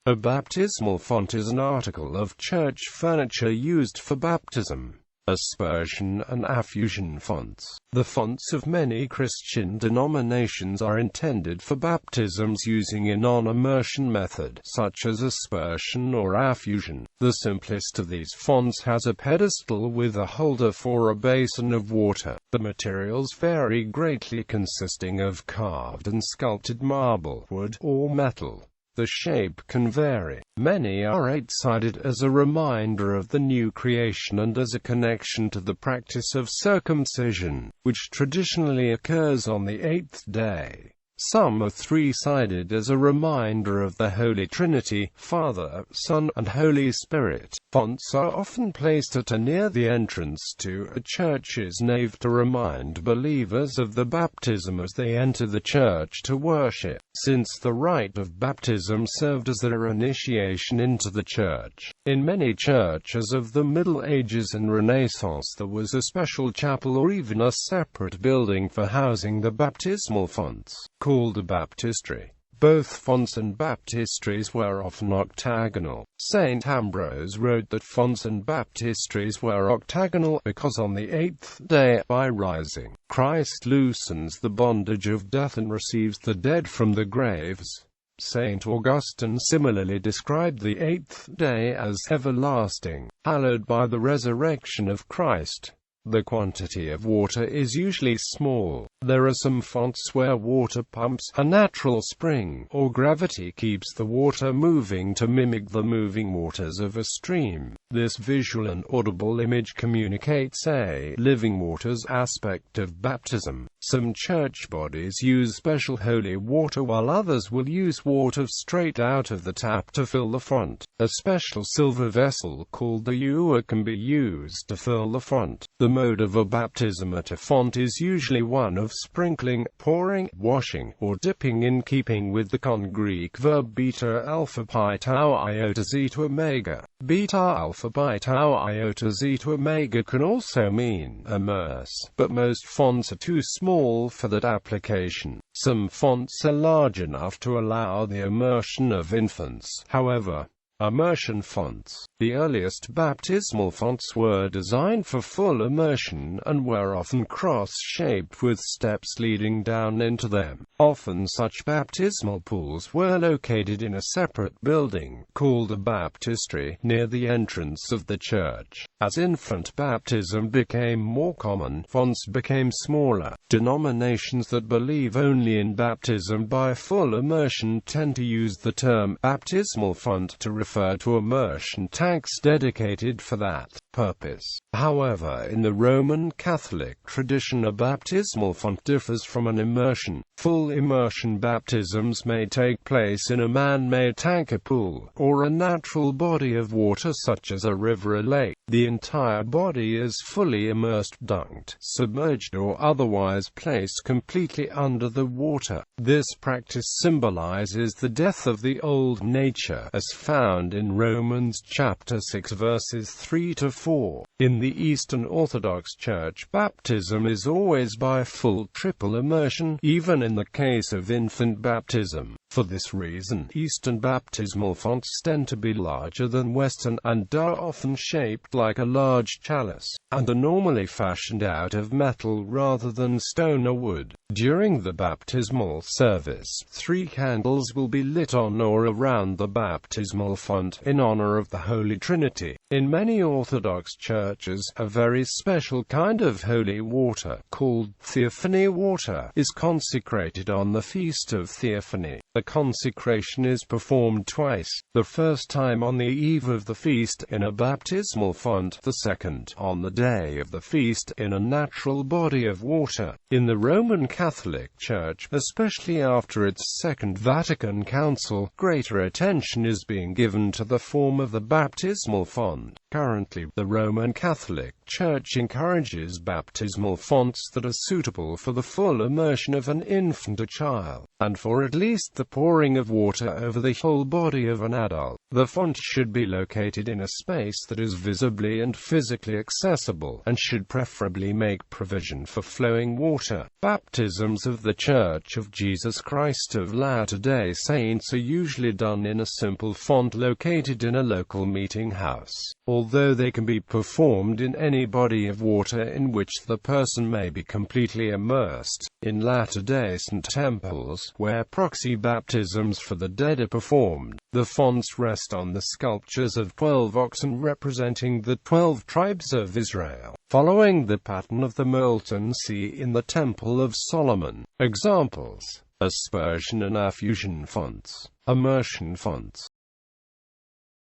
A baptismal font is an article of church furniture used for baptism. Aspersion and affusion fonts. The fonts of many Christian denominations are intended for baptisms using a non-immersion method, such as aspersion or affusion. The simplest of these fonts has a pedestal with a holder for a basin of water. The materials vary greatly, consisting of carved and sculpted marble, wood, or metal. The shape can vary. Many are eight-sided as a reminder of the new creation and as a connection to the practice of circumcision, which traditionally occurs on the eighth day. Some are three-sided as a reminder of the Holy Trinity, Father, Son, and Holy Spirit. Fonts are often placed at or near the entrance to a church's nave to remind believers of the baptism as they enter the church to worship, since the rite of baptism served as their initiation into the church. In many churches of the Middle Ages and Renaissance there was a special chapel or even a separate building for housing the baptismal fonts, called a baptistry. Both fonts and baptistries were often octagonal. St. Ambrose wrote that fonts and baptistries were octagonal because on the eighth day, by rising, Christ loosens the bondage of death and receives the dead from the graves. St. Augustine similarly described the eighth day as everlasting, hallowed by the resurrection of Christ. The quantity of water is usually small. There are some fonts where water pumps, a natural spring, or gravity keeps the water moving to mimic the moving waters of a stream. This visual and audible image communicates a living waters aspect of baptism. Some church bodies use special holy water while others will use water straight out of the tap to fill the font. A special silver vessel called the ewer can be used to fill the font. The mode of a baptism at a font is usually one of sprinkling, pouring, washing, or dipping, in keeping with the Greek verb beta alpha pi tau iota zeta omega. Beta alpha pi tau iota zeta omega can also mean immerse, but most fonts are too small for that application. Some fonts are large enough to allow the immersion of infants. However, immersion fonts. The earliest baptismal fonts were designed for full immersion and were often cross-shaped with steps leading down into them. Often such baptismal pools were located in a separate building, called a baptistry, near the entrance of the church. As infant baptism became more common, fonts became smaller. Denominations that believe only in baptism by full immersion tend to use the term baptismal font to refer to immersion tanks dedicated for that purpose. However, in the Roman Catholic tradition, a baptismal font differs from an immersion. Full immersion baptisms may take place in a man-made tank, a pool, or a natural body of water such as a river or lake. The entire body is fully immersed, dunked, submerged, or otherwise placed completely under the water. This practice symbolizes the death of the old nature, as found in Romans chapter 6 verses 3 to 4. In the Eastern Orthodox Church, baptism is always by full triple immersion, even in the case of infant baptism. For this reason, Eastern baptismal fonts tend to be larger than Western, and are often shaped like a large chalice, and are normally fashioned out of metal rather than stone or wood. During the baptismal service, 3 candles will be lit on or around the baptismal font, in honor of the Holy Trinity. In many Orthodox churches, a very special kind of holy water, called theophany water, is consecrated on the Feast of Theophany. The consecration is performed twice, the first time on the eve of the feast in a baptismal font, the second on the day of the feast in a natural body of water. In the Roman Catholic Church, especially after its Second Vatican Council, greater attention is being given to the form of the baptismal font. Currently, the Roman Catholic Church encourages baptismal fonts that are suitable for the full immersion of an infant or child, and for at least the the pouring of water over the whole body of an adult. The font should be located in a space that is visibly and physically accessible, and should preferably make provision for flowing water. Baptisms of the Church of Jesus Christ of Latter-day Saints are usually done in a simple font located in a local meeting house, although they can be performed in any body of water in which the person may be completely immersed. In Latter-day Saint temples, where proxy baptisms for the dead are performed, the fonts rest on the sculptures of 12 oxen representing the 12 tribes of Israel, following the pattern of the molten sea in the Temple of Solomon. Examples: aspersion and affusion fonts, immersion fonts.